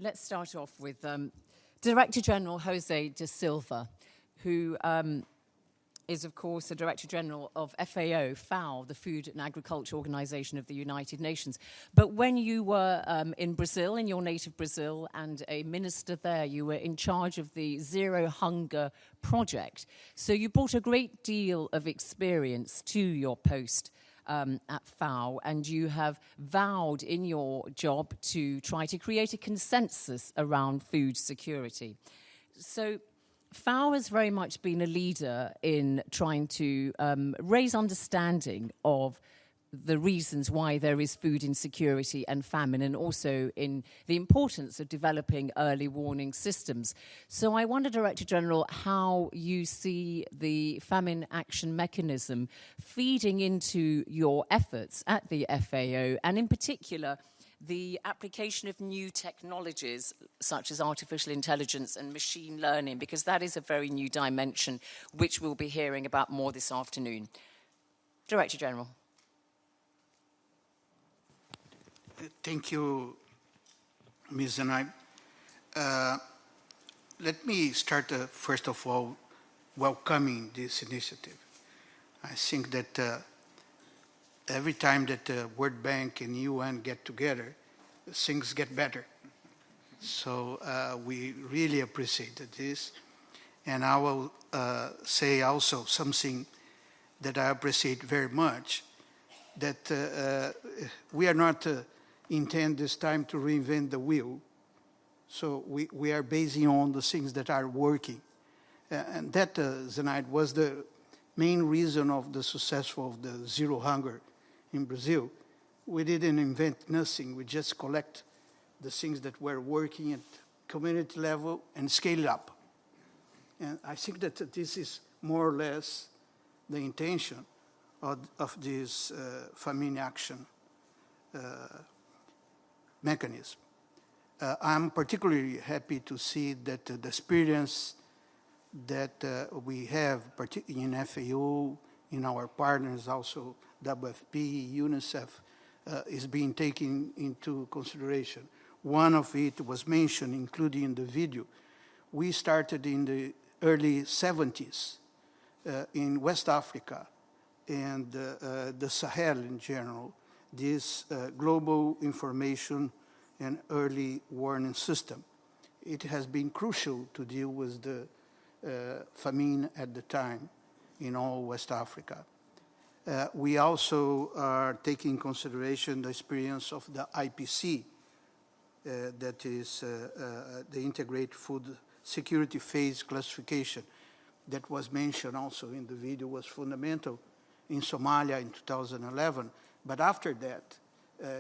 Let's start off with Director General Jose de Silva, who is, of course, the Director General of FAO, the Food and Agriculture Organization of the United Nations. But when you were in Brazil, in your native Brazil, and a minister there, you were in charge of the Zero Hunger project. So you brought a great deal of experience to your post at FAO, and you have vowed in your job to try to create a consensus around food security. So FAO has very much been a leader in trying to raise understanding of the reasons why there is food insecurity and famine, and also in the importance of developing early warning systems. So I wonder, Director General, how you see the Famine Action Mechanism feeding into your efforts at the FAO, and in particular, the application of new technologies such as artificial intelligence and machine learning, because that is a very new dimension which we'll be hearing about more this afternoon. Director General. Thank you, Ms. Zenaid. Let me start, first of all, welcoming this initiative. I think that every time that the World Bank and UN get together, things get better. So we really appreciate this. And I will say also something that I appreciate very much, that we are not intend this time to reinvent the wheel. So we are basing on the things that are working. And that, Zenaid, was the main reason of the success of the Zero Hunger in Brazil. We didn't invent nothing. We just collect the things that were working at community level and scale it up. And I think that this is more or less the intention of this Famine Action Mechanism. I'm particularly happy to see that the experience that we have in FAO, in our partners also, WFP, UNICEF, is being taken into consideration. One of it was mentioned, including in the video. We started in the early 70s in West Africa and the Sahel in general, this global information and early warning system. It has been crucial to deal with the famine at the time in all West Africa. We also are taking into consideration the experience of the IPC, that is the Integrated Food Security Phase Classification, that was mentioned also in the video, was fundamental in Somalia in 2011. But after that,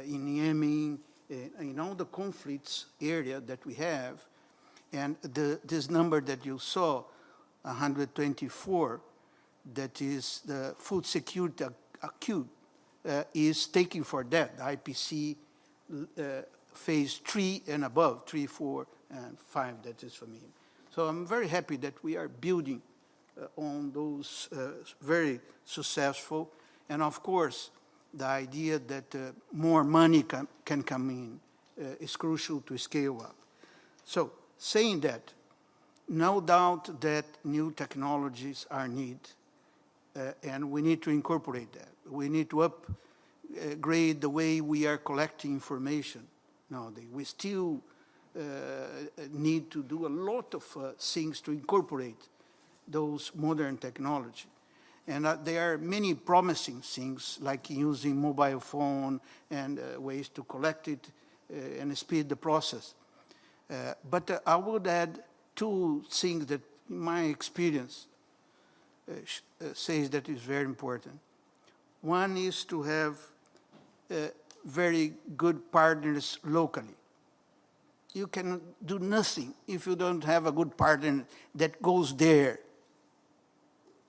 in Yemen, in all the conflicts area that we have, and this number that you saw, 124, that is the food security acute, is taking for that, the IPC phase 3 and above, 3, 4, and 5, that is for me. So I'm very happy that we are building on those very successful, and of course, the idea that more money can come in is crucial to scale up. So saying that, no doubt that new technologies are needed, and we need to incorporate that. We need to upgrade the way we are collecting information nowadays. We still need to do a lot of things to incorporate those modern technology. And there are many promising things, like using mobile phone and ways to collect it and speed the process. But I would add two things that, in my experience, says that is very important. One is to have very good partners locally. You can do nothing if you don't have a good partner that goes there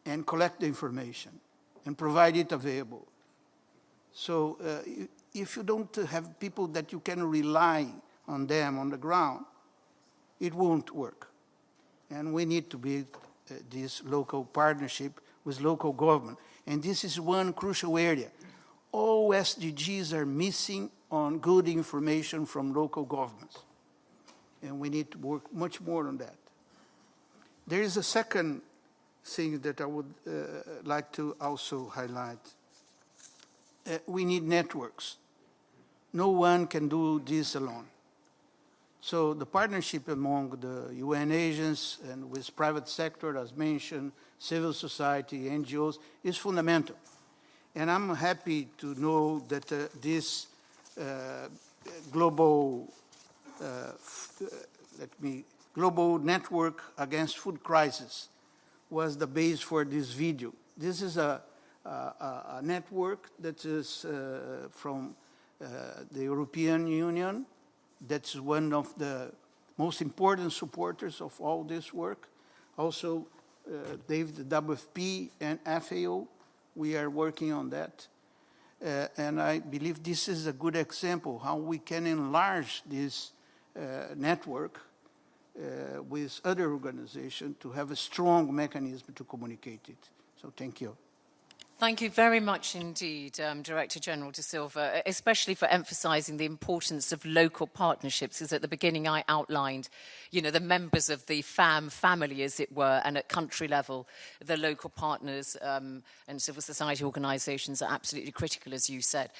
and collect the information and provide it available. So if you don't have people that you can rely on them on the ground, it won't work. And we need to build this local partnership with local government. And this is one crucial area. All SDGs are missing on good information from local governments. and we need to work much more on that. There is a second thing that I would like to also highlight. We need networks. No one can do this alone. So the partnership among the UN agents and with private sector, as mentioned, civil society, NGOs, is fundamental. And I'm happy to know that this global network against food crisis was the base for this video. This is a network that is from the European Union. That's one of the most important supporters of all this work. Also, David, the WFP and FAO, we are working on that. And I believe this is a good example how we can enlarge this network with other organizations to have a strong mechanism to communicate it. So thank you. Thank you very much indeed, Director General De Silva, especially for emphasising the importance of local partnerships, because at the beginning I outlined, the members of the FAM family, as it were, and at country level, the local partners and civil society organisations are absolutely critical, as you said.